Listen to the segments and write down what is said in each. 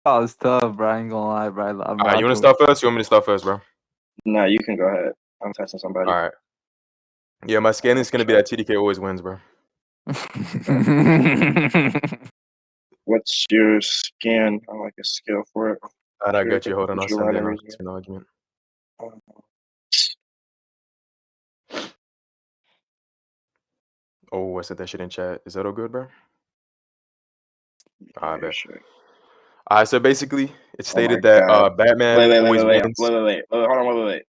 Oh, it's tough, bro. I ain't gonna lie, bro. I'm All right, you want to rocking start first? You want me to start first, bro? Nah, you can go ahead. I'm testing somebody. All right. Yeah, my skin is gonna be that TDK always wins, bro. What's your scan? I like a scale for it. All right, I got you. Hold on, I'll What's your send line it. of I'll reasoning? spin the argument. Oh, I said that shit in chat. Is that all good, bro? I bet. Sure. All right, so basically, it Oh my stated that god. Batman always wins. Hold on, wait.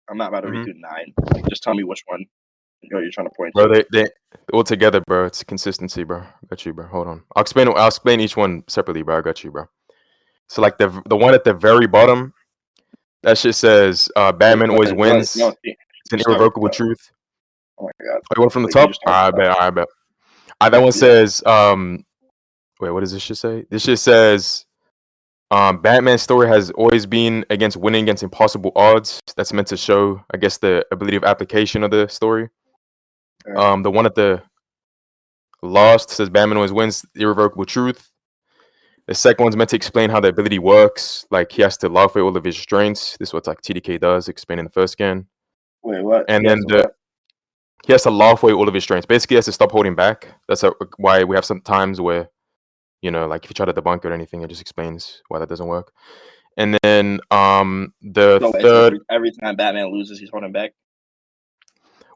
I'm not about to read Mm-hmm. through 9. Like, just tell me which one you're trying to point Bro, to. they all together, bro. It's consistency, bro. Got you, bro. Hold on. I'll explain each one separately, bro. I got you, bro. So like the one at the very bottom, that shit says Batman always wins. No, It's an start with irrevocable truth. Oh my god. Oh, you want from the Wait, can you top? just start with I bet. That one says wait, what does this shit say? This shit says Batman's story has always been against winning against impossible odds. That's meant to show, I guess, the ability of application of the story. The one at the last says Batman always wins, irrevocable truth. The second one's meant to explain how the ability works. Like he has to laugh away all of his strengths. This is what like TDK does, explain in the first scan. Wait, what? And then he has to laugh away all of his strengths. Basically, he has to stop holding back. That's why we have some times where, like if you try to debunk it or anything, it just explains why that doesn't work. And then the third, every time Batman loses, he's holding back.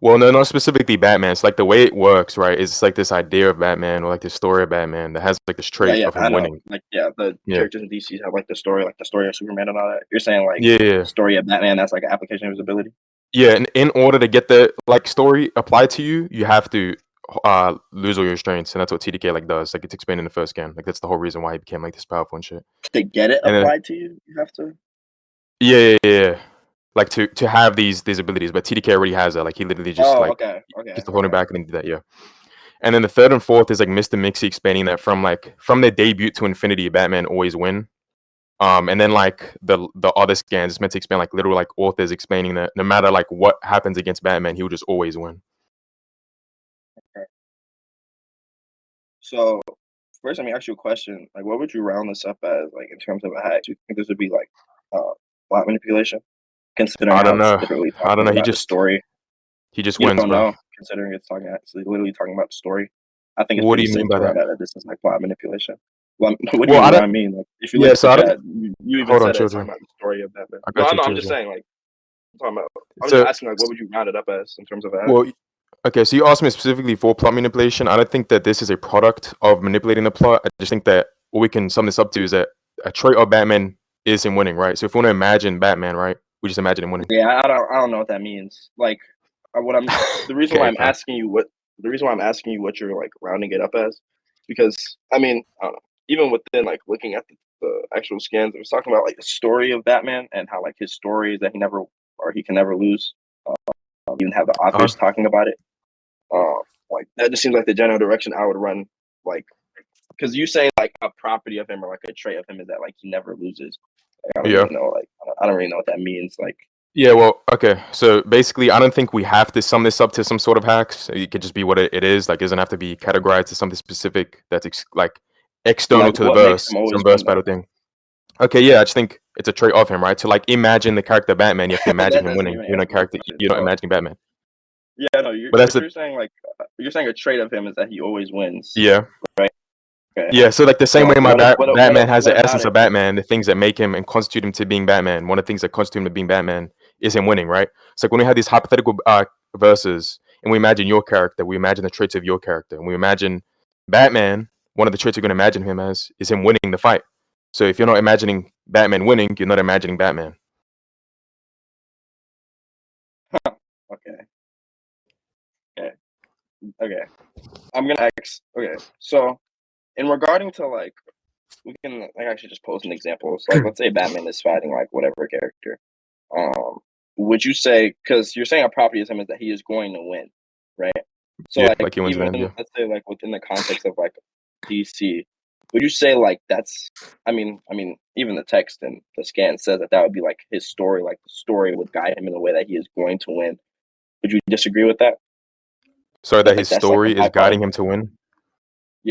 well, no, not specifically Batman. It's like the way it works, right? It's like this idea of Batman or like this story of Batman that has like this trait of him winning. Like, the characters in DC have like the story of Superman and all that. You're saying like the story of Batman, that's like an application of his ability. Yeah, and in order to get the like story applied to you, you have to lose all your strengths, and that's what TDK like does. Like it's explained in the first scan. Like that's the whole reason why he became like this powerful and shit. To get it And applied to you, you have to. Yeah. Like to have these abilities, but TDK already has that. Like he literally just Okay. just holding back and did that. Yeah. And then the third and fourth is like Mr. Mixie explaining that from the debut to Infinity, Batman always win. And then like the other scans, it's meant to explain like literal like authors explaining that no matter like what happens against Batman, he will just always win. Okay. So first, let me ask you a question. Like, what would you round this up as, like, in terms of a hack? Do you think this would be like plot manipulation? Considering I don't how it's know. literally I don't talking know. about the story. He just You wins, don't bro. know, considering it's literally talking about the story. I think it's What do pretty you mean safe by to round that? out that this is like plot manipulation. What do you Well, mean? I What don't. I mean, like, if you look Yeah, at so the I don't. chat, you even Hold on, said it's talking children. about the story of Batman. I No, got you, I'm just children. saying, like, I'm So, just asking, like, what would you round it up as in terms of a hack? well, okay. So you asked me specifically for plot manipulation. I don't think that this is a product of manipulating the plot. I just think that what we can sum this up to is that a trait of Batman is him winning, right? So if we want to imagine Batman, right, we just imagine him winning. Yeah, I don't know what that means. Like, the reason why I'm asking you what you're like rounding it up as, because I mean, I don't know. Even within like looking at the actual scans, it was talking about like the story of Batman and how like his story is that he can never lose. Even have the authors talking about it. Like that just seems like the general direction I would run. Like, because you say like a property of him or like a trait of him is that like he never loses. Like, I don't really know. Like, I don't really know what that means. Like. Yeah, well, okay. So basically, I don't think we have to sum this up to some sort of hacks. It could just be what it is. Like, it doesn't have to be categorized to something specific that's like external Like, to the what verse, makes him always some verse win, battle thing. Okay, yeah, I just think it's a trait of him, right? To like imagine the character Batman, you have to imagine him winning. You're not character, you're not imagining Batman. Yeah, no, you're saying like you're saying a trait of him is that he always wins. Yeah. Right. Okay. Yeah, so like the same way my Batman has the essence it? of Batman, the things that make him and constitute him to being Batman. One of the things that constitute him to being Batman is him winning, right? It's like when we have these hypothetical verses and we imagine your character, we imagine the traits of your character, and we imagine Batman. One of the traits we're going to imagine him as is him winning the fight. So if you're not imagining Batman winning, you're not imagining Batman. Okay. I'm gonna ask. Okay, so in regarding to like, we can like actually just pose an example. So like, let's say Batman is fighting like whatever character. Would you say, because you're saying a property of him is that he is going to win, right? So Yeah, like he wins even then, yeah. let's say like within the context of like DC, would you say like that's? I mean, even the text and the scan says that would be like his story. Like the story would guide him in the way that he is going to win. Would you disagree with that? So that his story is guiding him to win?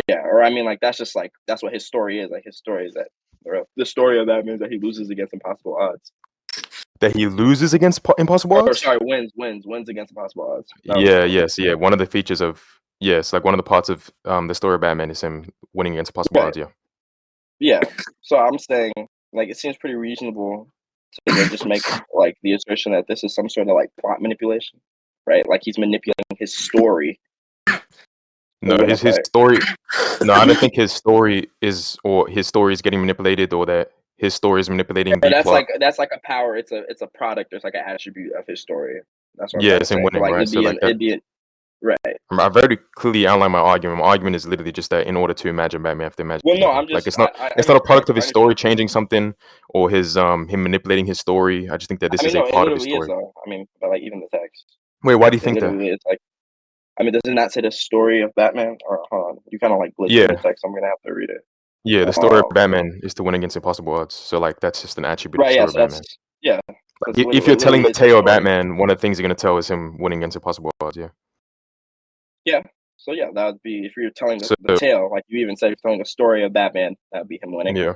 Yeah, or I mean, like that's just like that's what his story is. Like his story is that The story of Batman is that he loses against impossible odds. That he loses against impossible Or odds? sorry, wins against impossible odds. Yeah. One of the features of like one of the parts of the story of Batman is him winning against impossible odds. Yeah. So I'm saying, like, it seems pretty reasonable to then just make like the assertion that this is some sort of like plot manipulation, right? Like he's manipulating his story. No, his story. No, I don't think his story is getting manipulated, or that his story is manipulating the plot. That's like a power. It's a product. It's like an attribute of his story. That's what I'm Yeah, trying to it's him say. winning, Like right? it'd be right. I very clearly outlined my argument. My argument is literally just that in order to imagine Batman, you have to imagine. Well, no, him. I'm just like it's not a product of his story changing something, or his him manipulating his story. I just think that this is a part of his story. I mean, but like even the text. Wait, why do you think that? It's like, I mean, does it not say the story of Batman? Or hold on, you kind of like glitched in the text. I'm gonna have to read it. Yeah, the story of Batman is to win against impossible odds. So like that's just an attribute of the story of Batman. Like, if you're telling the tale of Batman, one of the things you're gonna tell is him winning against impossible odds. Yeah. So yeah, that would be if you're telling the tale, like you even said, you're telling the story of Batman, that would be him winning. Yeah.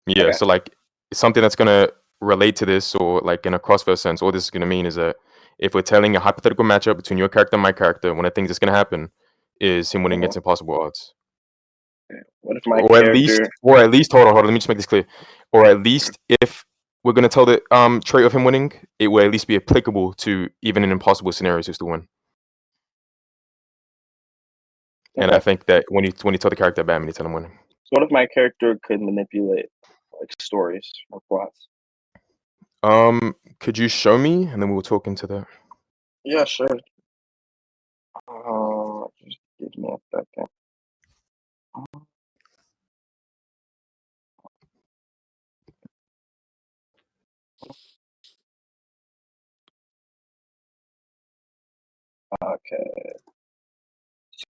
Okay. So like something that's gonna relate to this, or like in a crossfire sense, all this is gonna mean is that if we're telling a hypothetical matchup between your character and my character, one of the things that's gonna happen is him winning against impossible odds. What if my or at least hold on, let me just make this clear. Or at least if we're gonna tell the trait of him winning, it will at least be applicable to even in impossible scenarios just to win. And I think that when you tell the character Batman, you tell him winning. So what if my character could manipulate like stories or plots? Could you show me, and then we'll talk into that. Yeah, sure. Just give me a second. Okay.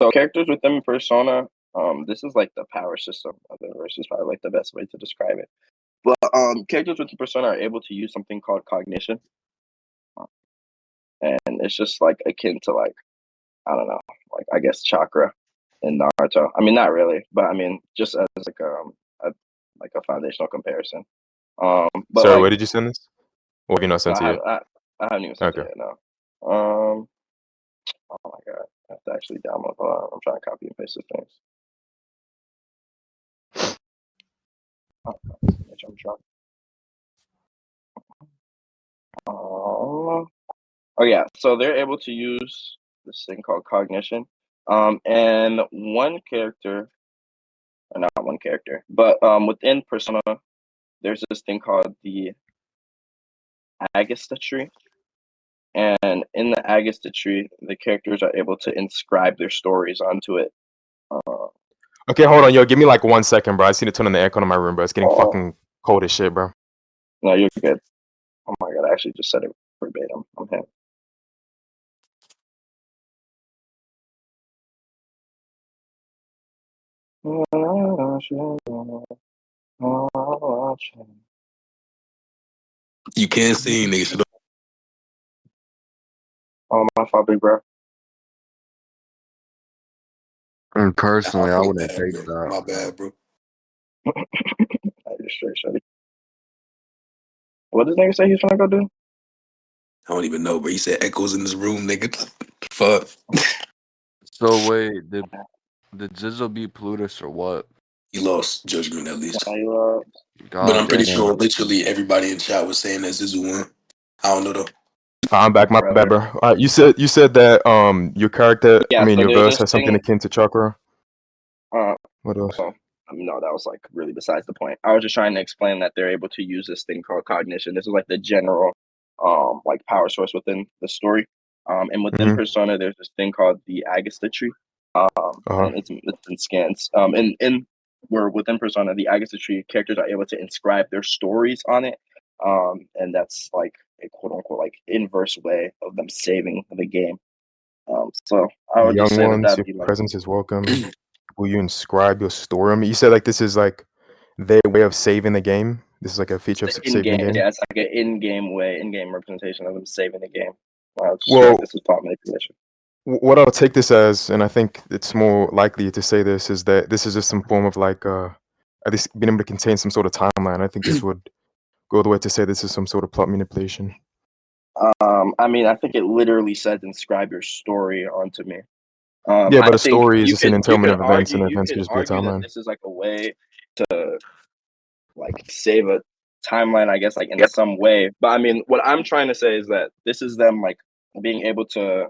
So characters within Persona, this is like the power system of the verse is probably like the best way to describe it. But characters within Persona are able to use something called cognition. And it's just like akin to like, I don't know, like I guess chakra in Naruto. I mean not really, but I mean just as like a foundational comparison. But so like, where did you send this? Or have you not sent it yet? I haven't even sent it yet, no. Oh my god. I have to actually download. I'm trying to copy and paste the things. I'm trying. Oh yeah, so they're able to use this thing called cognition. And one character, or not one character, but within Persona, there's this thing called the Agasta tree. And in the Agasta tree, the characters are able to inscribe their stories onto it. Okay, hold on, yo, give me like 1 second, bro. I see to turn on the aircon in my room, bro. It's getting fucking cold as shit, bro. No, you're good. Oh my god, I actually just said it verbatim. Okay. You can't sing, nigga. Oh, my fault, big bro. And personally, I wouldn't take that. My bad, bro. I just straight shut it. What does nigga say he's trying to go do? I don't even know, but he said echoes in this room, nigga. Fuck. So wait, did Jizzle beat Plutus or what? He lost judgment at least. God but I'm pretty damn. sure literally everybody in chat was saying that Zizu won. I don't know though. I'm back, my bad, bro. You said that your character, your verse has something akin to chakra. What else? No, that was like really besides the point. I was just trying to explain that they're able to use this thing called cognition. This is like the general like power source within the story. And within Persona, there's this thing called the Agasta tree. And it's in scans. And where within Persona, the Agasta tree, characters are able to inscribe their stories on it. And that's like a quote unquote like inverse way of them saving the game. So I would just say that your presence is welcome. Will you inscribe your story on me? You said like this is like their way of saving the game. This is like a feature of saving the game. Yeah, it's like an in-game representation of them saving the game. Well, this is plot manipulation. What I'll take this as, and I think it's more likely to say this, is that this is just some form of like a this being able to contain some sort of timeline. I think this would go the way to say this is some sort of plot manipulation. I mean, I think it literally said inscribe your story onto me. Yeah, but I a think story is just an entailment of events, and you events could could just be a argue that timeline. this is like a way to like save a timeline, I guess, like in some way. But I mean, what I'm trying to say is that this is them like being able to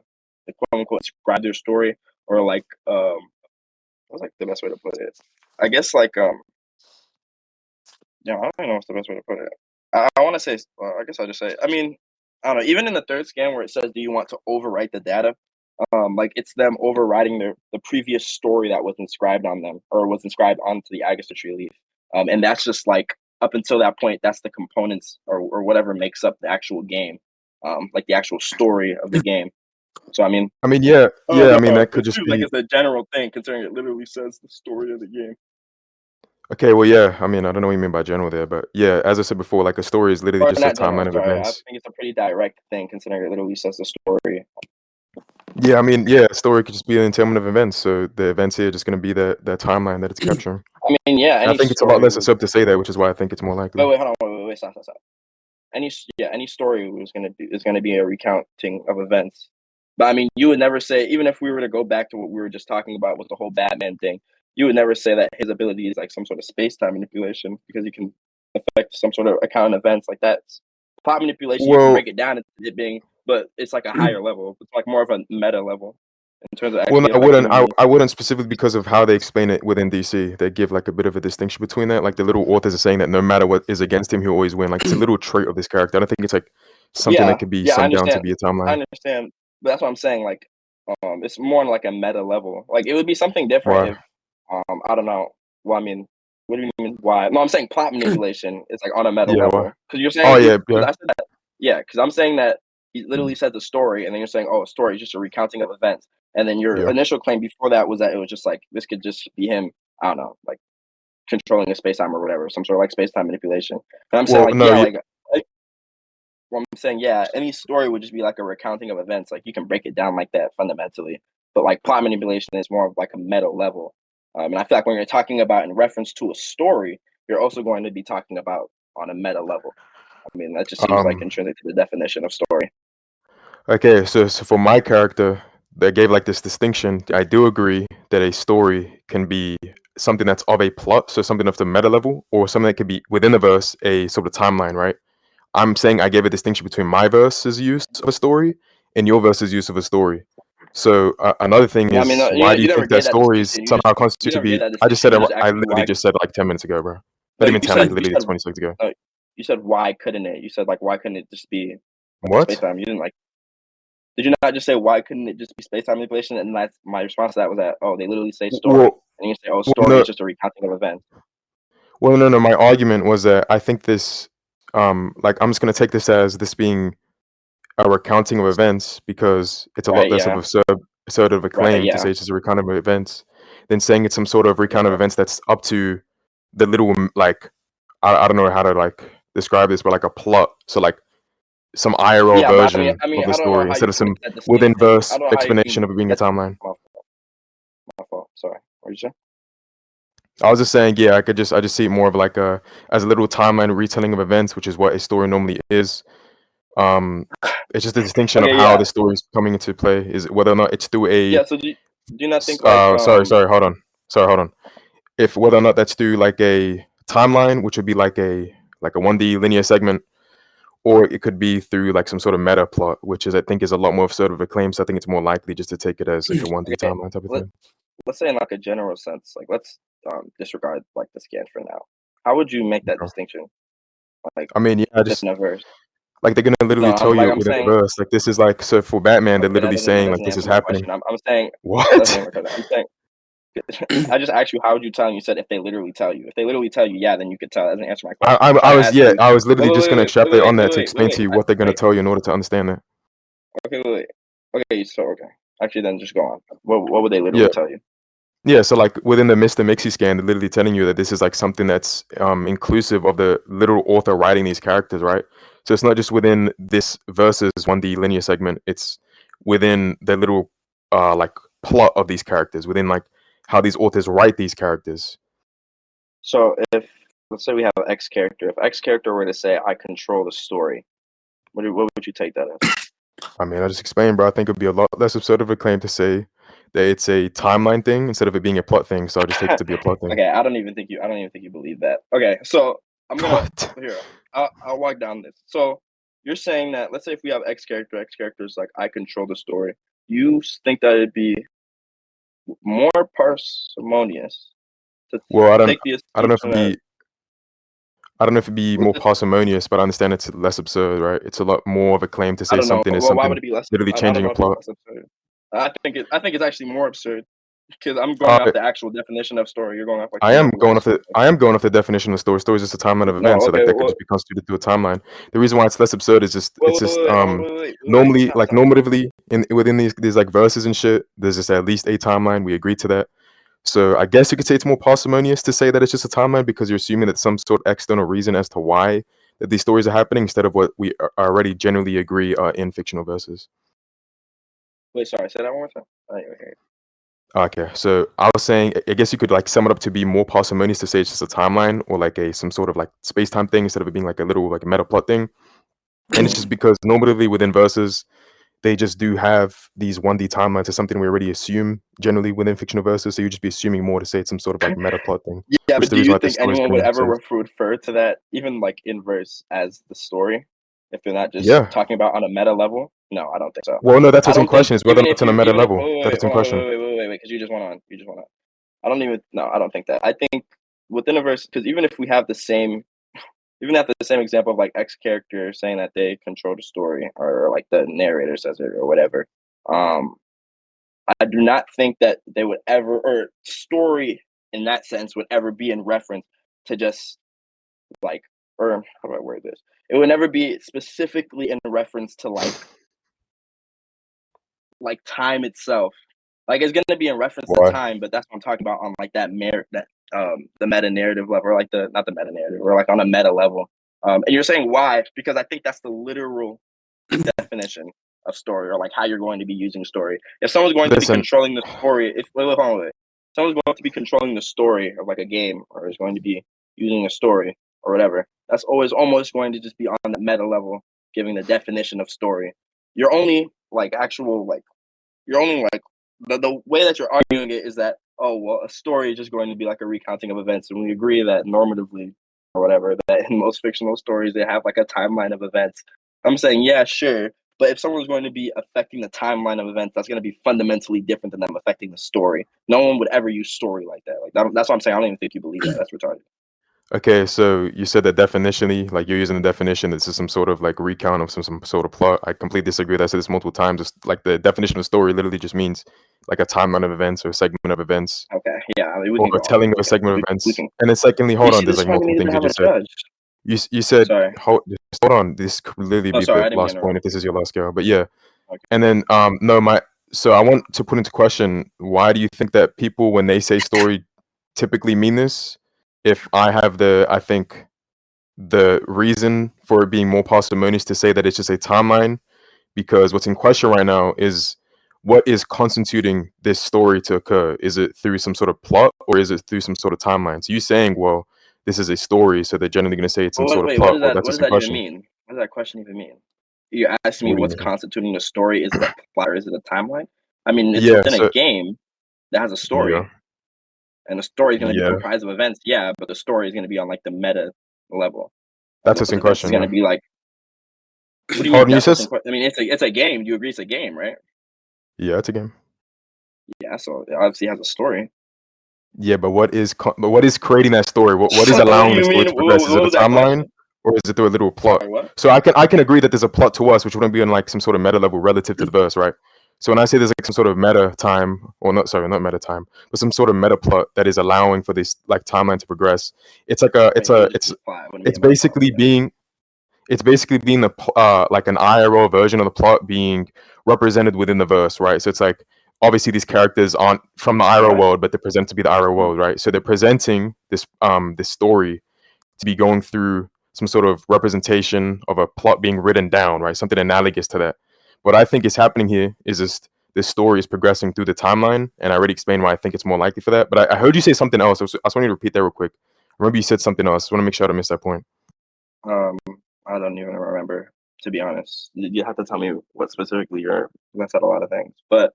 like, quote unquote describe their story, or like what's like the best way to put it? I guess like yeah, I don't even know what's the best way to put it. I want to say, I guess I'll just say, I mean, I don't know. Even in the third scan where it says, "Do you want to overwrite the data?" Like it's them overriding the previous story that was inscribed on them or was inscribed onto the Agaster tree leaf, and that's just like up until that point, that's the components or whatever makes up the actual game, like the actual story of the game. So I mean, Yeah, I mean that could it just seems like be it's a general thing considering it literally says the story of the game. okay. Well, yeah, I mean I don't know what you mean by general there, but yeah, as I said before, like a story is literally Or just a not general. timeline of Sorry, I events. think it's a pretty direct thing considering it literally says the story. Yeah, I mean, yeah, a story could just be an entailment of events. So the events here are just going to be the timeline that it's capturing. I mean, yeah, And I any think it's a lot story less would. absurd to say that, which is why I think it's more likely. Wait, hold on, wait, stop. Any story was gonna be a recounting of events. But I mean, you would never say, even if we were to go back to what we were just talking about with the whole Batman thing, you would never say that his ability is like some sort of space time manipulation because he can affect some sort of account events like that. Plot manipulation, you can Well, break it down into it being, but it's like a higher level. It's like more of a meta level in terms of well, no, actually affecting you. I wouldn't specifically because of how they explain it within DC. They give like a bit of a distinction between that. Like the little authors are saying that no matter what is against him, he'll always win. Like it's a little trait of this character. I don't think it's like something that Yeah, could be yeah, I summed down to understand. be a I timeline. understand, but that's what I'm saying. Like, it's more on like a meta level. Like, it would be something different Why? if, I don't know. Well, I mean, what do you mean? Why? No, I'm saying plot manipulation is like on a meta Yeah. Why? level because you're Oh saying yeah, because yeah. I said that. Yeah, because I'm saying that he literally said the story, and then you're saying, oh, a story is just a recounting of events, and then your Yeah. initial claim before that was that it was just like this could just be him. I don't know, like controlling a space time or whatever, some sort of like space time manipulation. And I'm saying Well, like, no. yeah, Yeah. like well, I'm saying, yeah, any story would just be like a recounting of events. Like you can break it down like that fundamentally, but like plot manipulation is more of like a meta level. And I feel like when you're talking about in reference to a story, you're also going to be talking about on a meta level. I mean, that just seems like Um. intrinsic to the definition of story. Okay. So for my character, they gave like this distinction. I do agree that a story can be something that's of a plot, so something of the meta level, or something that could be within a verse, a sort of timeline, right? I'm saying I gave a distinction between my verse's use of a story and your verse's use of a story. So another thing Yeah, I mean, is, why do you you never think that gave that stories distinction. somehow You constitute to never gave be? that I just distinction. said You just I asked me literally why. just said it like 10 minutes ago, bro. No, Not even 10, like literally 20 seconds ago. you said why couldn't it? You said like why couldn't it just be like a space What? time? You didn't like. Did you not just say why couldn't it just be space time manipulation? And that's my response to that was that they literally say story, Well, and you say story no, is just a recounting of events. no. My argument was that I think this, like I'm just gonna take this as this being a recounting of events because it's a lot Right? less of Yeah. absurd of a Right. claim to Yeah. say it's just a recount of events than saying it's some sort of recount of events that's up to the little like I don't know how to like describe this, but like a plot. So like some IRL Yeah. But version I mean, of the I don't know story how instead you of can some make that within distinction. I verse don't know how you explanation can of it being a get timeline. my fault. Sorry. What did you say? I was just saying, yeah, I just see it more of like a as a little timeline retelling of events, which is what a story normally is. Um, it's just the distinction of Okay. how Yeah. the story is coming into play is whether or not it's through a Yeah. So do you not think like hold on. If whether or not that's through like a timeline, which would be like a 1D linear segment, or it could be through like some sort of meta plot, which is I think is a lot more sort of a claim. So I think it's more likely just to take it as like a 1D okay? timeline type of Let thing. Let's say in like a general sense, like let's disregard like the scan for now. How would you make that Okay. distinction? Like I mean, yeah, I within just a verse? like they're gonna No, literally tell you I'm within the saying verse, like this is like so for Batman, they're okay. literally That saying like doesn't this is answer my happening. question. I'm saying that doesn't What? answer my question. I'm saying I just asked you how would you tell, and you said if they literally tell you. If they literally tell you, yeah, then you could tell. That doesn't answer my question. I'm trying I to was ask yeah, you. I was literally just gonna extrapolate on that to explain Wait. to you what they're gonna tell you in order to understand that. Wait. Okay, so okay. Actually, then just go on. What would they Yeah. literally tell you? Yeah, so like within the Mr. Mixie scan, they're literally telling you that this is like something that's inclusive of the literal author writing these characters, right? So it's not just within this versus 1D linear segment, it's within the little like plot of these characters, within like how these authors write these characters. So if let's say we have X character, if X character were to say, "I control the story," what would you take that as? I mean, I just explained, bro. I think it would be a lot less absurd of a claim to say that it's a timeline thing instead of it being a plot thing. So I'll just take it to be a plot thing. Okay, I don't even think you believe that. Okay, so I'm gonna What? here. I'll walk down this. So you're saying that let's say if we have X character is like I control the story. You think that it'd be more parsimonious to Well, take the I don't know if it'd assumption that be, I don't know if it'd be with more this, parsimonious, but I understand it's less absurd, right? It's a lot more of a claim to I say don't know. something is Well, why something would it be less? literally I don't changing know a if it's plot. less absurd. I think it's actually more absurd because I'm going off Uh, the actual definition of story. You're going off like I the am going off literals. the I am going off the definition of story. Story is just a timeline of No, events, so like okay. that could Well, just be constituted to a timeline. The reason why it's less absurd is just wait, it's wait, just wait, hold on, wait, normally stop, like stop. normatively in within these like verses and shit, there's just at least a timeline. We agree to that. So I guess you could say it's more parsimonious to say that it's just a timeline because you're assuming that some sort of external reason as to why that these stories are happening instead of what we already generally agree in fictional verses. Wait, sorry, say that one more time. I didn't even hear you. Okay, so I was saying, I guess you could like sum it up to be more parsimonious to say it's just a timeline or like a some sort of like space time thing instead of it being like a little like meta plot thing. And it's just because normatively within verses, they just do have these 1D timelines as something we already assume generally within fictional verses. So you just be assuming more to say it's some sort of like meta plot thing, Yeah, which is but the do reason you why this think story is anyone getting would less ever absurd. refer to that, even like in verse, as the story, if they're not just Yeah. talking about on a meta level? No, I don't think so. Well, no, that's I what's in don't think question is whether or even not if it's on a you meta even if level. That is in question. because you just went on, I don't even no, I don't think that. I think within a verse, because even if we have the same, even after the same example of like X character saying that they control the story, or like the narrator says it, or whatever. Um, I do not think that they would ever, or story in that sense would ever be in reference to just like, or how do I word this? It would never be specifically in reference to like time itself. Like it's gonna be in reference to Why? time, but that's what I'm talking about on like that the meta narrative level, or like the not the meta narrative, or like on a meta level. And you're saying why? Because I think that's the literal definition of story, or like how you're going to be using story. If someone's going to be Listen, controlling the story, if wait, hold on, wait. Someone's going to be controlling the story of like a game, or is going to be using a story or whatever, that's always almost going to just be on the meta level, giving the definition of story. You're only like actual like you're only like the way that you're arguing it is that, oh well, a story is just going to be like a recounting of events, and we agree that normatively or whatever, that in most fictional stories they have like a timeline of events. I'm saying yeah, sure, but if someone's going to be affecting the timeline of events, that's going to be fundamentally different than them affecting the story. No one would ever use story like that. That's what I'm saying. I don't even think you believe that. That's retarded. okay, so you said that definitionally, like you're using the definition, this is some sort of like recount of some sort of plot. I completely disagree with that. I said this multiple times. It's like the definition of story literally just means like a timeline of events or a segment of events Okay, yeah, I mean, we or can a go off. telling of a Okay, segment of we events. can. And then secondly, You hold on, see, there's this is like why we multiple need to things you have a just said. judge. You said Sorry. hold on, this could literally Oh, be sorry, the I didn't mean last to point interrupt. if this is your last go. But yeah. Okay. And then no, so I want to put into question, why do you think that people when they say story typically mean this? If I think the reason for it being more parsimonious to say that it's just a timeline, because what's in question right now is what is constituting this story to occur. Is it through some sort of plot or is it through some sort of timeline? So you saying, well, this is a story, so they're generally going to say it's some Well, sort of wait, what plot. does Well, that that's what does just in that even question. mean? What does that question even mean? You asked me What do you what's mean? constituting the story. Is it a plot or is it a timeline? I mean, it's Yeah. within a So game that has a yeah, story, and the story is going to be yeah, comprised of events. Yeah, but the story is going to be on like the meta level, and that's what's those in events is question. going to Yeah. be like. What do you Hold mean? on, you That's said what's in question. I mean, it's a game. Do you agree it's a game, right? yeah, it's a game. Yeah, so it obviously has a story. Yeah, but what is creating that story? What is So what do allowing the you story mean? to progress? Is What it a was that timeline question? or is it through a little plot? Sorry, what? So I can agree that there's a plot to us, which wouldn't be on like some sort of meta level relative to the verse, right? So when I say there's like some sort of meta time, or not meta time, but some sort of meta plot that is allowing for this like timeline to progress, it's like I mean, it would just be a plot. It wouldn't be it's a meta plot. basically being the like an IRL version of the plot being represented within the verse, right? So it's like obviously these characters aren't from the IRL What? world, but they're presented to be the IRL world, right? So they're presenting this story to be going through some sort of representation of a plot being written down, right? Something analogous to that. What I think is happening here is just this story is progressing through the timeline, and I already explained why I think it's more likely for that. But I heard you say something else. I just want you to repeat that real quick. Remember you said something else. I want to make sure I don't miss that point. I don't even remember, to be honest. You have to tell me what specifically you're. I said a lot of things, but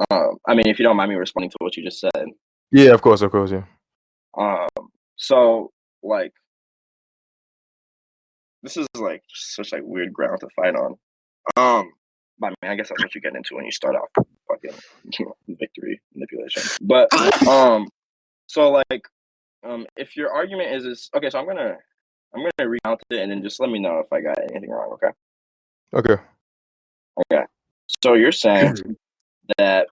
I mean, if you don't mind me responding to what you just said. Yeah, of course, yeah. So like, this is like such like weird ground to fight on. But I mean, I guess that's what you get into when you start off fucking victory manipulation. But so like, if your argument is okay, so I'm gonna recount it and then just let me know if I got anything wrong. Okay. Okay. Okay. So you're saying that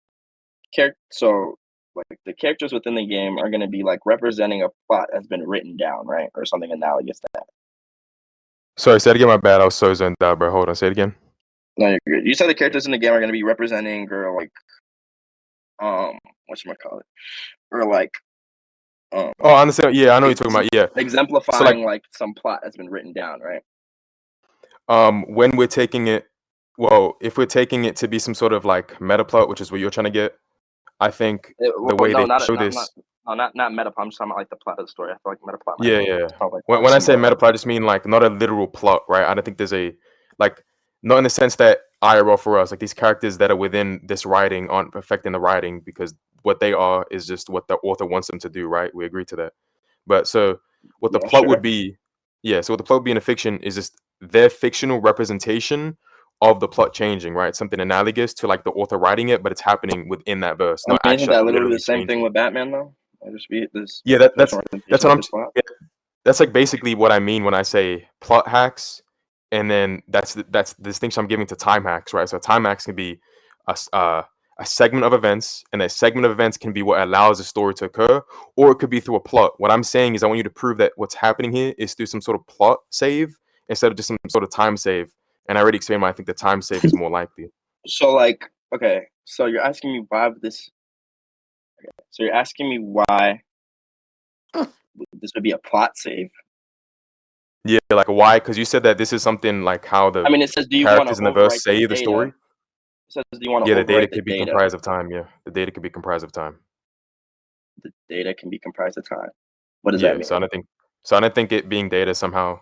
so like the characters within the game are going to be like representing a plot that's been written down, right, or something analogous to that. Sorry, say it again. My bad. I was so zoned out, bro. Hold on. Say it again. No, you're good. You said the characters in the game are going to be representing or like whatchamacallit, or like Oh, I understand. Yeah, I know what you're talking about. Yeah. exemplifying like some plot that's been written down, right? When we're taking it, well, if we're taking it to be some sort of like meta plot, which is what you're trying to get, I think the way they show this. Not meta plot. I'm just talking about like the plot of the story. I feel like meta plot. Yeah. Like When I say meta plot, I just mean like not a literal plot, right? I don't think there's a like not in the sense that IRL for us, like these characters that are within this writing aren't affecting the writing because what they are is just what the author wants them to do, right? We agree to that. But so what the plot would be, so what the plot would be in a fiction is just their fictional representation of the plot changing, right? Something analogous to like the author writing it, but it's happening within that verse, not isn't actually that like, literally the same changing. thing with Batman though? I just be this. Yeah, that's what I'm. That's like basically what I mean when I say plot hacks, and then that's the distinction I'm giving to time hacks, right? So time hacks can be a segment of events, and a segment of events can be what allows a story to occur, or it could be through a plot. What I'm saying is I want you to prove that what's happening here is through some sort of plot save instead of just some sort of time save. And I already explained why I think the time save is more likely. So like, okay, so you're asking me why this. Okay, so you're asking me why this would be a plot save. Yeah, like why? Because you said that this is something like how the it says, do you want to characters in the verse say the story. It says, do you want to Yeah, the data overwrite the could be data? comprised of time. Yeah, the data could be comprised of time. The data can be comprised of time. What does that mean? So I don't think it being data somehow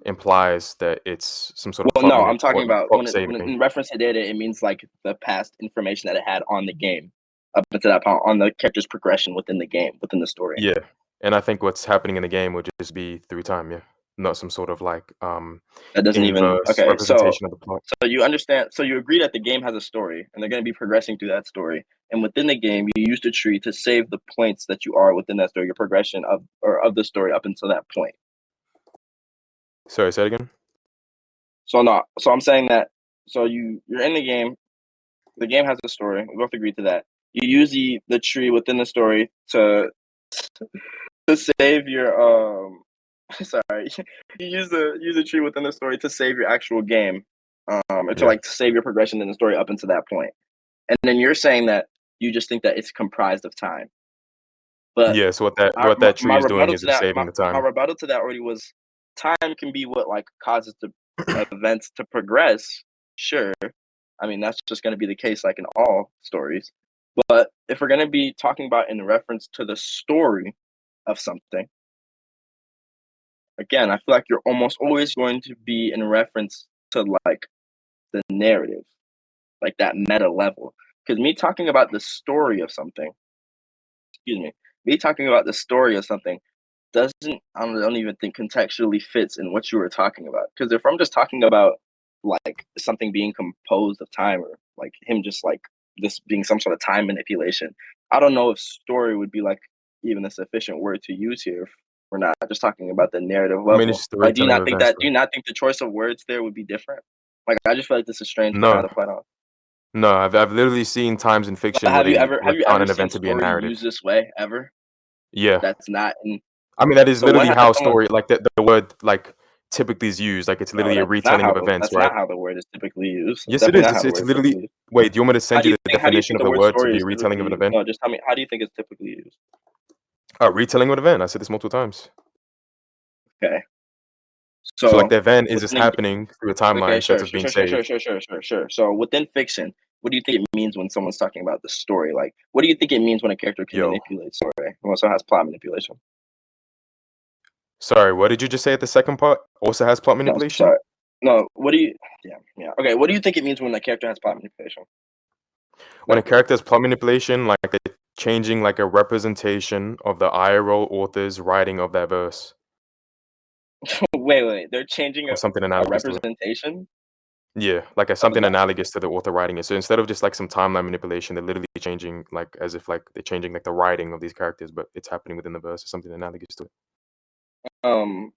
implies that it's some sort of Well, plot no, I'm talking about when saving. in reference to data, it means like the past information that it had on the game up until that point, on the character's progression within the game, within the story. Yeah, and I think what's happening in the game would just be through time. Yeah, not some sort of like that doesn't even representation of the plot. So you understand? So you agree that the game has a story, and they're going to be progressing through that story. And within the game, you use the tree to save the points that you are within that story, your progression of the story up until that point. Sorry, say it again. So I'm saying that. So you're in the game. The game has a story. We both agree to that. You use the tree within the story to save your sorry. You use the tree within the story to save your actual game. Or to like to save your progression in the story up until that point. And then you're saying that you just think that it's comprised of time. But yeah, so what that tree is doing is saving the time. My rebuttal to that already was time can be what like causes the events to progress. Sure. I mean, that's just going to be the case like in all stories. But if we're going to be talking about in reference to the story of something, again, I feel like you're almost always going to be in reference to like the narrative, like that meta level. Because me talking about the story of something, me talking about the story of something I don't even think contextually fits in what you were talking about. Because if I'm just talking about like something being composed of time, or like him just like this being some sort of time manipulation, I don't know if story would be like even a sufficient word to use here. If we're not just talking about the narrative level. I mean, it's just the like, do you not retelling think of events, do you not think the choice of words there would be different? Like, I just feel like this is strange for how to fight on. No, I've literally seen times in fiction But have where you ever an seen event to be a story narrative. used this way ever? Yeah, That's not in. I mean, that is So literally when how has someone- story, like the word, like typically is used. Like it's literally a retelling of events, That's right? not how the word is typically used. Yes, it is. It's literally. Wait, do you want me to send you the definition of the word to be a retelling of an event? No, just tell me. How do you think it's typically used? Retelling of an event. I said this multiple times. Okay. So like the event is just happening through a timeline instead of being saved. Sure. So within fiction, what do you think it means when someone's talking about the story? Like, what do you think it means when a character can manipulate story? Well, so it has plot manipulation. Sorry, what did you just say at the second part? Also has plot No, manipulation? sorry. No, what do you? Yeah. Okay, what do you think it means when the character has plot manipulation? When a character has plot manipulation, like they're changing like a representation of the IRL author's writing of that verse Wait, they're changing or something a analogous to it. representation. Yeah, like Of something the, analogous to the author writing it. So instead of just like some timeline manipulation, they're literally changing like as if like they're changing like the writing of these characters, but it's happening within the verse or something analogous to it.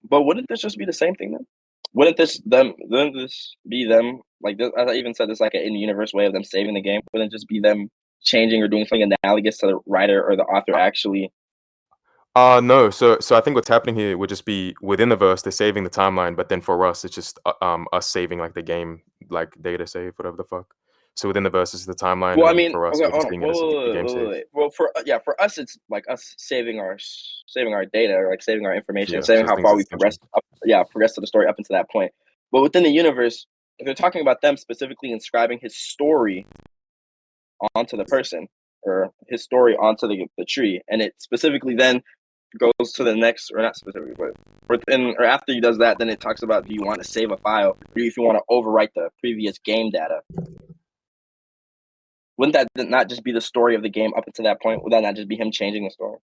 but wouldn't this just be the same thing then? Wouldn't this be them? Like this, as I even said, this like an in-universe way of them saving the game. Wouldn't it just be them changing or doing something analogous to the writer or the author actually? No. So I think what's happening here would just be within the verse, they're saving the timeline, but then for us, it's just us saving like the game, like data save, whatever the fuck. So within the verse is the timeline, Well, I and then mean, for us, okay, we're hold just on. seeing it as the game save. Wait. Well, for us, it's like us saving our data, or like saving our information, Yeah, saving so how things far are we essentially. progressed to the story up until that point. But within the universe, if they're talking about them specifically inscribing his story onto the person or his story onto the tree, and it specifically then goes to the next, or not specifically, but within or after he does that, then it talks about, do you want to save a file, or if you want to overwrite the previous game data. Wouldn't that not just be the story of the game up until that point? Would that not just be him changing the story or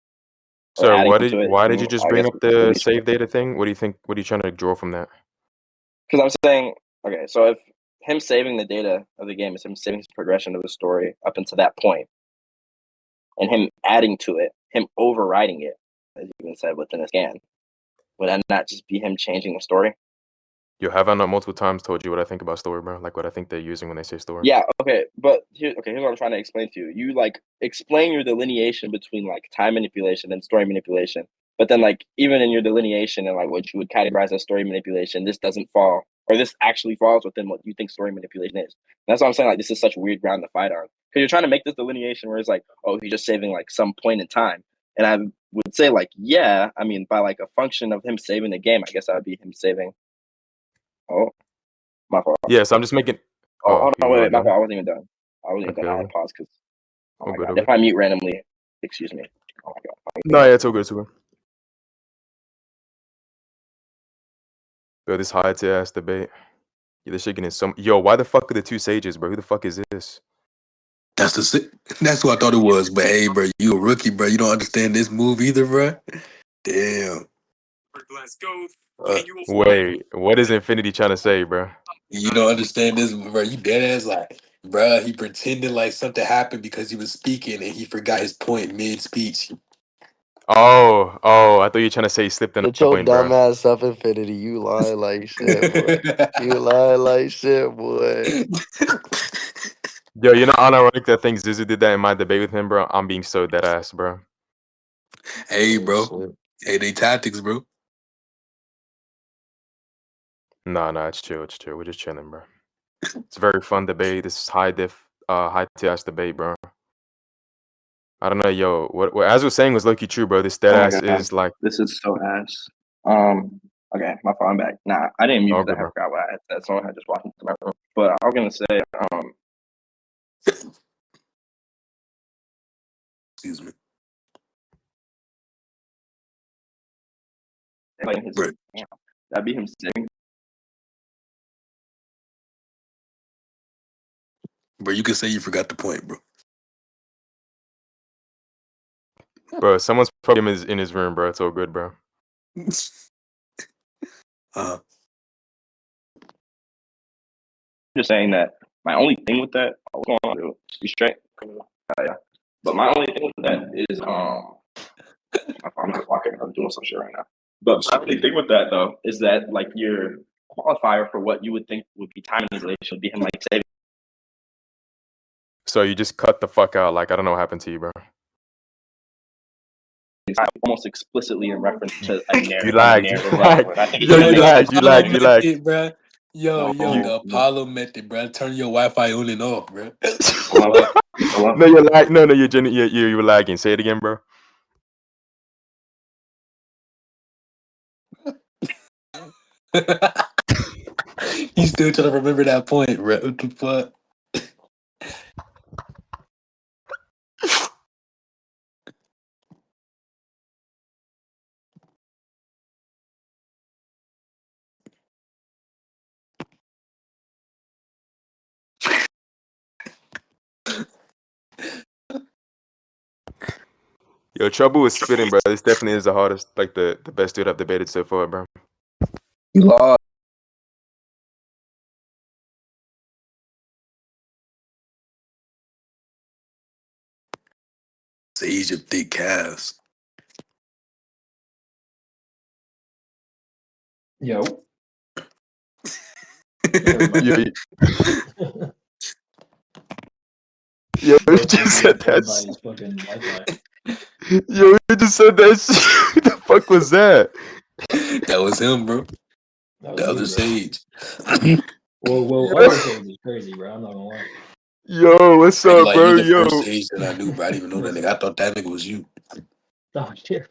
So adding to it? why did you just I bring guess up the release. save data thing? What do you think? What are you trying to draw from that? Because I'm saying, okay, so if him saving the data of the game is him saving his progression of the story up until that point, and him adding to it, him overriding it, as you even said within a scan, would that not just be him changing the story? Yo, have I not multiple times told you what I think about story, bro? Like what I think they're using when they say story. Yeah, okay, but here's what I'm trying to explain to you. You like explain your delineation between like time manipulation and story manipulation. But then like even in your delineation and like what you would categorize as story manipulation, this doesn't fall, or this actually falls within what you think story manipulation is. And that's why I'm saying like this is such weird ground to fight on. Because you're trying to make this delineation where it's like, oh, he's just saving like some point in time. And I would say like, yeah, I mean by like a function of him saving the game, I guess that would be him saving. Oh, my fault. Yeah, so I'm just making. Oh, Oh, hold you on, were my done. fault. I wasn't even done. Okay, I all had good. pause because, oh All my good, all god, if good. I mute randomly, excuse me. Oh my god. No, yeah, it's all good, it's all good. Yo, this high tier ass debate. Yeah, they're shaking in some. Yo, why the fuck are the two sages, bro? Who the fuck is this? That's what I thought it was. But hey, bro, you a rookie, bro. You don't understand this move either, bro. Damn. Wait, what is Infinity trying to say, bro? You don't understand this, bro. You dead ass like, bro. He pretended like something happened because he was speaking and he forgot his point mid speech. Oh, I thought you were trying to say he slipped in Get a your point, bro. dumb ass up, Infinity. You lie like shit, boy. You lie like shit, boy. Yo, you know, ironic that thing Zizu did that in my debate with him, bro. I'm being so dead ass, bro. Hey, Oh, bro. shit. Hey, they tactics, bro. Nah, it's chill, it's chill. We're just chilling, bro. It's a very fun debate. This is high tier ass debate, bro. I don't know, yo. What as I was saying was low-key true, bro. This dead Oh my ass god, is like, this is so ass. Okay, my fault. I'm back. Nah, I didn't mute oh, because I good, had bro. forgot what I had said. Someone had just walked into my room. But I was gonna say, Excuse me, like his, bro. damn, that'd be him saying, Bro, you can say you forgot the point, bro. Bro, someone's probably in his room, bro. It's all good, bro. uh, just saying that. My only thing with that, what's going on, dude? Just be straight. Yeah. But my only thing with that is, I'm not walking. I'm doing some shit right now. But my only thing with that though is that like your qualifier for what you would think would be time manipulation would be him like saving. So you just cut the fuck out. Like, I don't know what happened to you, bro. Time almost explicitly in reference to a You narrative, lagged. You right? lagged. I think Yo, it's you like lagged. You lagged. You lagged. bro. Yo, no, the Apollo method, bro. Turn your Wi-Fi on and off, bro. hold up, hold up. No, you're lag. No, you were lagging. Say it again, bro. He's still trying to remember that point, bro. What the fuck? Yo, Trouble is spitting, bro. This definitely is the hardest, like the best dude I've debated so far, bro. You lost. Sage of thick calves. Yo. Yo, yo, you just said that. Everybody's fucking Wi-Fi. Yo, you just said that shit. What the fuck was that? That was him, bro. That was The you, other bro. Sage. Well, other Sage is crazy, bro. I'm not gonna lie. Yo, what's Bro, up, like, bro? you the Yo. first Sage that I knew, bro. I didn't even know that nigga. I thought that nigga was you. Oh shit.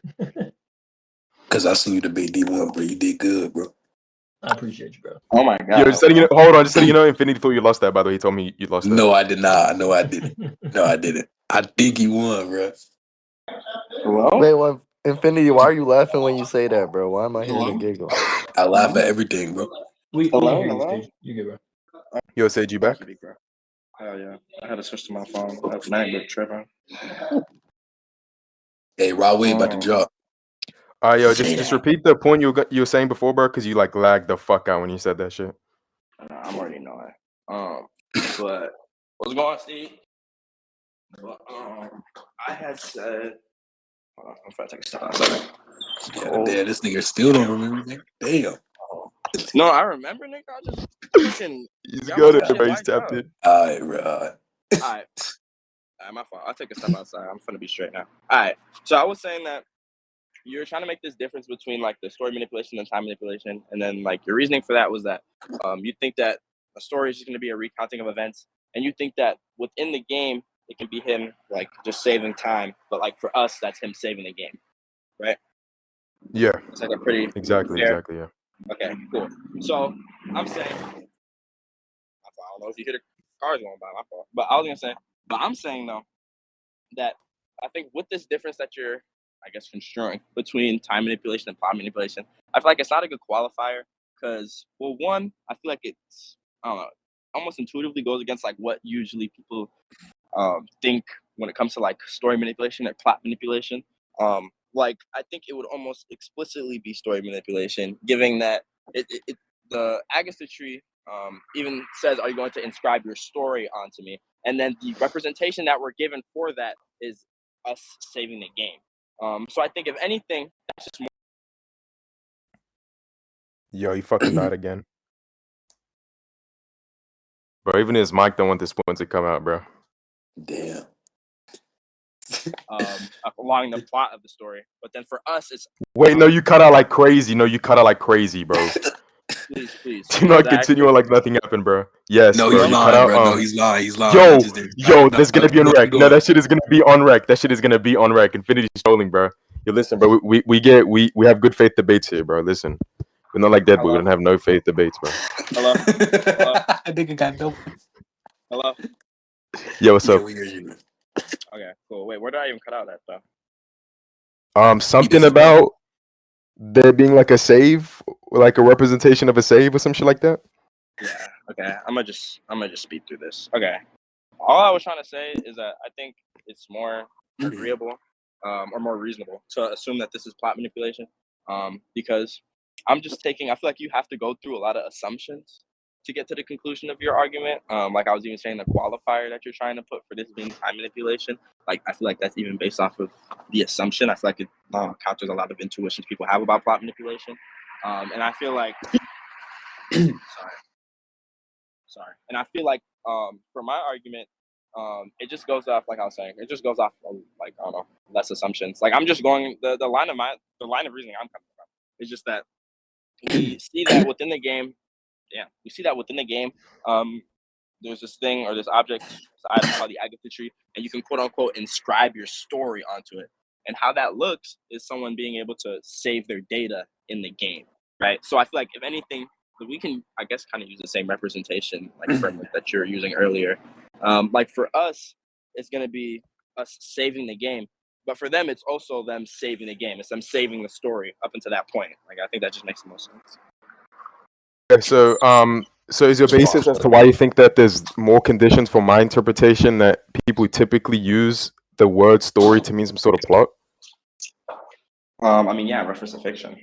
Because I seen you debate D1, bro. You did good, bro. I appreciate you, bro. Oh my god. Yo, just letting you know, hold on, just letting you know, Infinity thought you lost that, by the way. He told me you lost that. No, I did not. No, I didn't. No, I didn't. I think he won, bro. Well, Wait, what? Infinity, why are you laughing when you say that, bro? Why am I here to giggle? I laugh at everything, bro. We Hello, can hear you, hello? Sage. You good, bro? Yo, Sage, you back? bro. Hell yeah. I had to switch to my phone. That MacBook tripping. Hey, Rod Wave about to drop. Yo, just repeat the point you were saying before, bro, because you like lagged the fuck out when you said that shit. I'm already knowing. But what's going on, Steve? But, I had said. Hold on, I'm trying to take a step outside. Damn, this nigga still don't remember anything. Damn. No, I remember, nigga. I just fucking. He's Y'all got must it, have bro. shit He's wiped tapped out. in. All right, bro. All right. Alright, my fault. I'll take a step outside. I'm finna be straight now. Alright, so I was saying that you're trying to make this difference between like the story manipulation and time manipulation, and then like your reasoning for that was that you think that a story is just going to be a recounting of events, and you think that within the game it can be him like just saving time, but like for us that's him saving the game, right? Yeah. It's like a pretty Exactly, fair. exactly, yeah. Okay, cool. So I'm saying, my fault. I don't know if you hear the cars going by, my fault. But I'm saying though that I think with this difference that you're, I guess, construing between time manipulation and plot manipulation, I feel like it's not a good qualifier because, well, one, I feel like it's, I don't know, almost intuitively goes against like what usually people think when it comes to like story manipulation or plot manipulation. Like I think it would almost explicitly be story manipulation, given that the Agatha tree even says, "Are you going to inscribe your story onto me?" And then the representation that we're given for that is us saving the game. So I think if anything, that's just more. Yo, he fucking died again. Bro, even his mic don't want this point to come out, bro. Damn. Along the plot of the story, but then for us, it's Wait, no, you cut out like crazy. No, you cut out like crazy, bro. please. Do not continue on like nothing happened, bro. Yes, No, bro. he's You cut lying, out. bro. No, he's lying. He's lying. Yo, He just didn't- yo, No, that's gonna be on keep rec. No, going. that shit is gonna be on rec. That shit is gonna be on rec. Infinity's trolling, bro. Yo, listen, bro. We have good faith debates here, bro. Listen, we're not like Deadpool. We Hello? don't have no faith debates, bro. Hello. I think I got no. Hello. Yo, what's Yeah, up? we hear you. Okay, cool. Wait, where did I even cut out at though? Something about there being like a save, like a representation of a save or some shit like that. Yeah. Okay. I'm gonna just speed through this. Okay. All I was trying to say is that I think it's more agreeable, or more reasonable to assume that this is plot manipulation, because I feel like you have to go through a lot of assumptions to get to the conclusion of your argument. Like I was even saying, the qualifier that you're trying to put for this being time manipulation, like I feel like that's even based off of the assumption. I feel like it counters a lot of intuitions people have about plot manipulation, and I feel like, sorry, and I feel like for my argument, it just goes off, like I was saying, it just goes off of, like, I don't know, less assumptions. Like I'm just going the line of reasoning I'm coming from is just that we see that within the game. Yeah, we see that within the game. There's this thing or this object, this item called the Agatha tree, and you can quote unquote inscribe your story onto it. And how that looks is someone being able to save their data in the game, right? So I feel like if anything, we can, I guess, kind of use the same representation like framework that you're using earlier. Like for us, it's gonna be us saving the game, but for them, it's also them saving the game. It's them saving the story up until that point. Like I think that just makes the most sense. Yeah, so is your basis as to why you think that there's more conditions for my interpretation that people typically use the word story to mean some sort of plot? I mean, yeah, reference to fiction.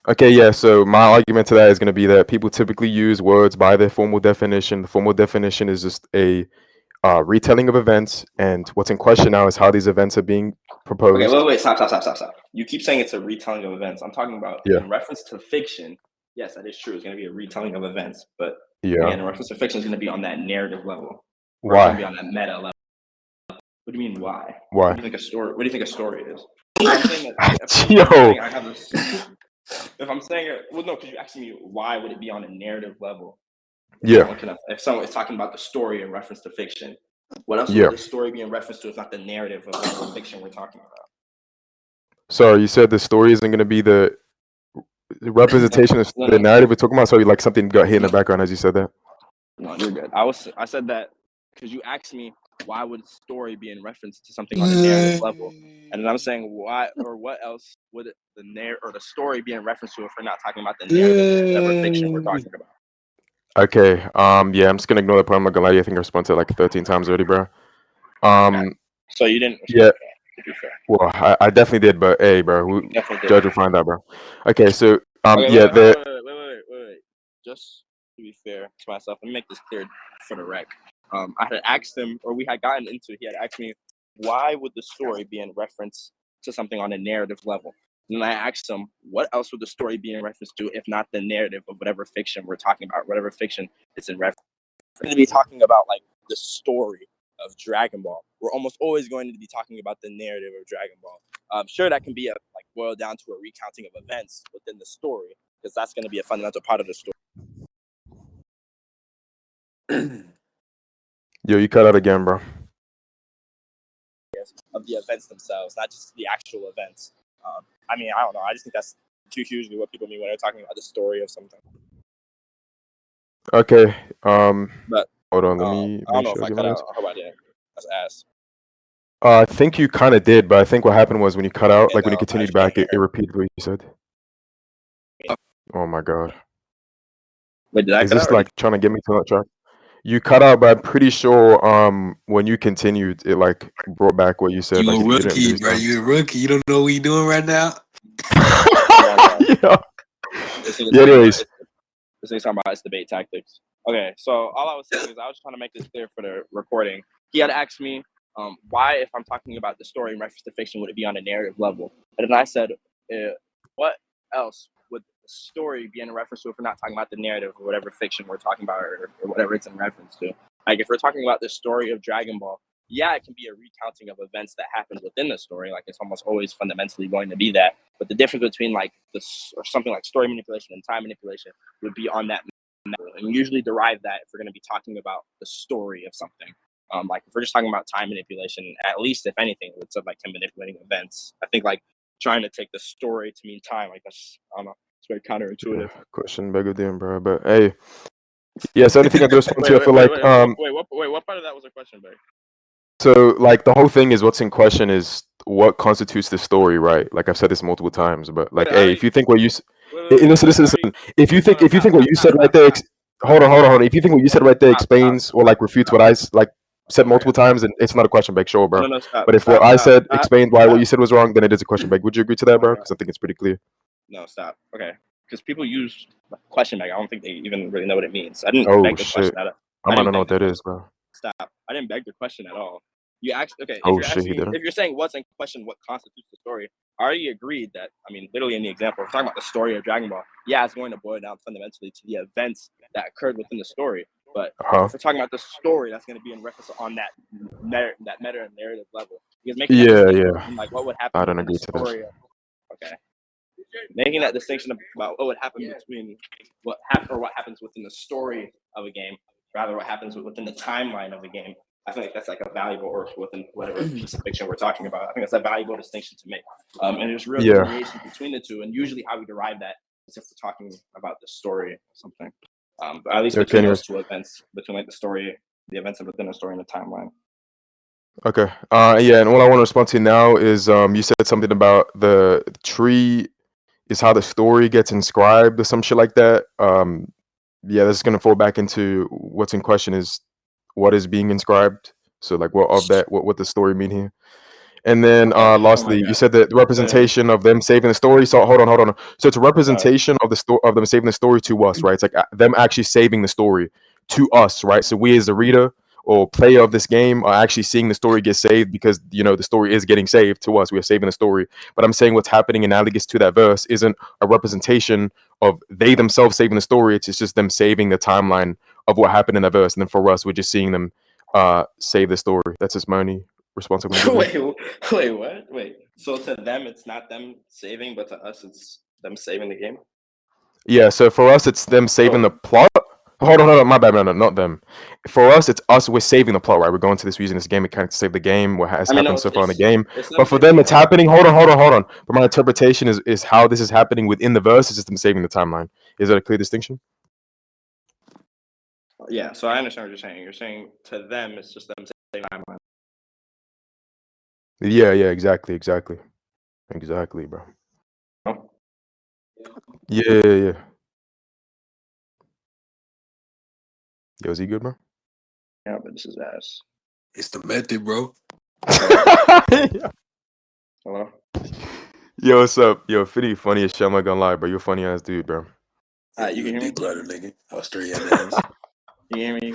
Okay, yeah. So my argument to that is going to be that people typically use words by their formal definition. The formal definition is just a retelling of events, and what's in question now is how these events are being Okay, proposed. wait, stop. You keep saying it's a retelling of events. I'm talking about Yeah, in reference to fiction. Yes, that is true. It's going to be a retelling of events, but again, in yeah. reference to fiction, it's going to be on that narrative level, or it's going to be Why? on that meta level. What do you mean? Why? What Why? do you think a story? What do you think a story is? I'm saying that if I'm Yo, saying I have this, if I'm saying it, well, no, because you're asking me why would it be on a narrative level? yeah, If someone is talking about the story in reference to fiction, what else would yeah. the story be in reference to if not the narrative of the fiction we're talking about? Sorry, you said the story isn't going to be the representation of No, the no, narrative we're talking about. So like something got hit in the background as you said that. no, you're good. I said that because you asked me why would story be in reference to something on a narrative level, and then I'm saying why or what else would the story be in reference to if we're not talking about the narrative of whatever fiction we're talking about? Okay. Yeah, I'm just gonna ignore the point. I'm not gonna lie to you. I think I responded like 13 times already, bro. Okay, Um, so you didn't yeah. respond to that, to be fair. Well, I definitely did, but hey, bro, Definitely judge will did. find out, bro. Okay, so Okay, yeah, the wait. Just to be fair to myself, let me make this clear for the rec. I had asked him, or we had gotten into it. He had asked me, why would the story be in reference to something on a narrative level? And I asked him, what else would the story be in reference to, if not the narrative of whatever fiction we're talking about, whatever fiction it's in reference? We're going to be talking about like the story of Dragon Ball. We're almost always going to be talking about the narrative of Dragon Ball. Sure, that can be like boiled down to a recounting of events within the story, because that's going to be a fundamental part of the story. yo, you cut out again, bro. Of the events themselves, not just the actual events. I mean, I don't know. I just think that's too hugely what people mean when they're talking about the story of something. Okay. But Hold on. Let me I don't make know if sure I I get cut my out. notes. I hope I didn't. That's ass. I think you kind of did, but I think what happened was when you cut out, Okay, like when you no, I continued just can't back, hear it him. repeated what you said. Oh my god. Wait, did I Is cut out? this Or like trying to get me to that track? You cut out, but I'm pretty sure when you continued, it like brought back what you said. You Like a it didn't rookie, really bro. sound. You a rookie. You don't know what you doing right now. yeah, no. Yeah. This thing is Yeah. talking about Anyways, its debate tactics. Okay, so all I was saying is I was trying to make this clear for the recording. He had asked me why, if I'm talking about the story in reference to fiction, would it be on a narrative level? And then I said, what else would the story be in reference to if we're not talking about the narrative or whatever fiction we're talking about, or whatever it's in reference to? Like if we're talking about the story of Dragon Ball, yeah, it can be a recounting of events that happened within the story. Like it's almost always fundamentally going to be that. But the difference between like this or something like story manipulation and time manipulation would be on that level. And we usually derive that if we're going to be talking about the story of something. Like if we're just talking about time manipulation, at least if anything, it's like him manipulating events. I think like trying to take the story to mean time, like that's I don't know, it's very counterintuitive. question bigger than bro. But hey, yeah. So anything I can respond to, I feel like What part of that was a question, Barry? so like the whole thing is what's in question is what constitutes the story, right? Like I've said this multiple times, but like, hey, if you think what you listen, if you think what you said right there, hold on. If you think what you said right there explains or like refutes what like said multiple times, and it's not a question bag, sure, bro. No, stop, But if what stop, I stop, said stop, explained why what stop. you said was wrong, then it is a question bag. Would you agree to that, Oh my bro? God. Because I think it's pretty clear. No, stop. Okay, because people use question bag. I don't think they even really know what it means. I didn't Oh beg the shit, question at all. I I might didn't not know beg what the that question. is, bro. Stop. I didn't beg the question at all. You asked, okay, if Oh you're shit, he asking, didn't. if you're saying what's in question, what constitutes the story, I already agreed that, I mean, literally in the example, we're talking about the story of Dragon Ball. Yeah, it's going to boil down fundamentally to the events that occurred within the story. But if we're talking about the story, that's going to be in reference on that meta narrative level. Because making that Yeah, distinction yeah. between like what would happen I don't within the agree to that. story of, okay. Making that distinction about what would happen between what happens within the story of a game, rather what happens within the timeline of the game. I think that's like a valuable, or within whatever piece of fiction we're talking about. I think that's a valuable distinction to make. And there's real Yeah. delineation between the two, and usually how we derive that is if we're talking about the story or something. But at least Okay, between anyways. those two events, between like the story, the events within the story and the timeline. Okay. Yeah, and what I want to respond to now is you said something about the tree is how the story gets inscribed or some shit like that. Yeah, that's gonna fall back into what's in question is what is being inscribed. So like what of that, what the story mean here. And then Oh my lastly, you god. said that the representation of them saving the story. So hold on. So it's a representation of the story of them saving the story to us, right? It's like them actually saving the story to us, right? So we as the reader or player of this game are actually seeing the story get saved because the story is getting saved to us. We are saving the story. But I'm saying what's happening analogous to that verse isn't a representation of they themselves saving the story. It's just them saving the timeline of what happened in that verse. And then for us, we're just seeing them save the story. That's just my only response I'm gonna give. Wait, what? Wait. So to them, it's not them saving, but to us, it's them saving the game. Yeah. So for us, it's them saving the plot. Hold on. My bad. No, not them. For us, it's us. We're saving the plot, right? We're going to this using this game mechanic to save the game. What has happened so far in the game. But for them, it's happening. Hold on. But my interpretation is how this is happening within the verse. It's just them saving the timeline. Is that a clear distinction? Yeah. So I understand what you're saying. You're saying to them, it's just them saving the timeline. Yeah. Exactly, bro. Oh. Yeah. Yo, is he good, bro? Yeah, but this is ass. It's the method, bro. Hello. Yo, what's up? Yo, Fitty, funny as shit. I'm not gonna lie, bro. You're a funny ass dude, bro. You can hear me? Brother, nigga. Australian ass. You hear me?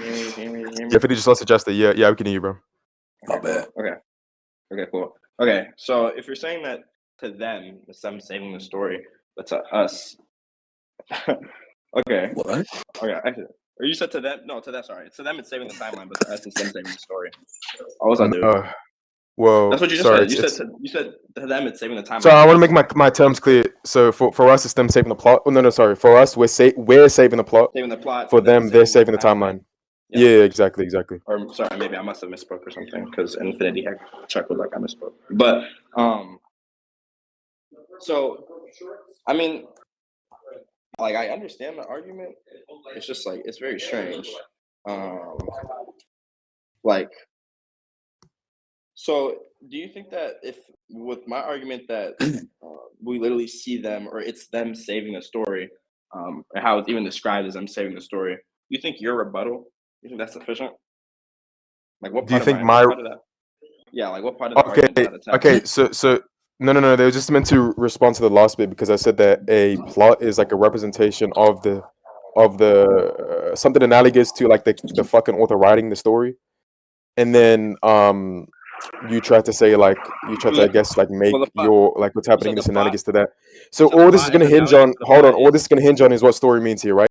Yeah, Fitty just lost adjusted. Yeah, we can hear you, bro. My bad. Okay, cool. Okay, so if you're saying that to them, it's them saving the story, but to us, okay. What? Okay, actually, or you said to them? No, to them. Sorry, to them it's saving the timeline, but to us it's them saving the story. What was I doing? Well, that's what you just sorry, said. You said to them it's saving the timeline. So I want to make my terms clear. So for us, it's them saving the plot. Oh, no, sorry. For us, we're saving the plot. Saving the plot. For them, they're saving the timeline. Yeah, exactly. Or sorry, maybe I must have misspoke or something because Infinity had chuckled like I misspoke. But so I mean, like I understand the argument. It's just like it's very strange. Like, so do you think that if with my argument that we literally see them or it's them saving the story, or how it's even described as them saving the story, you think your rebuttal? You think that's sufficient? Like what part of that? Yeah, like what part of the argument did that attack? Okay, so no, they were just meant to respond to the last bit because I said that a plot is like a representation of the something analogous to like the fucking author writing the story, and then you tried to say like I guess like make your like what's happening in this analogous to that. So all this is gonna hinge on all this is gonna hinge on is what story means here, right?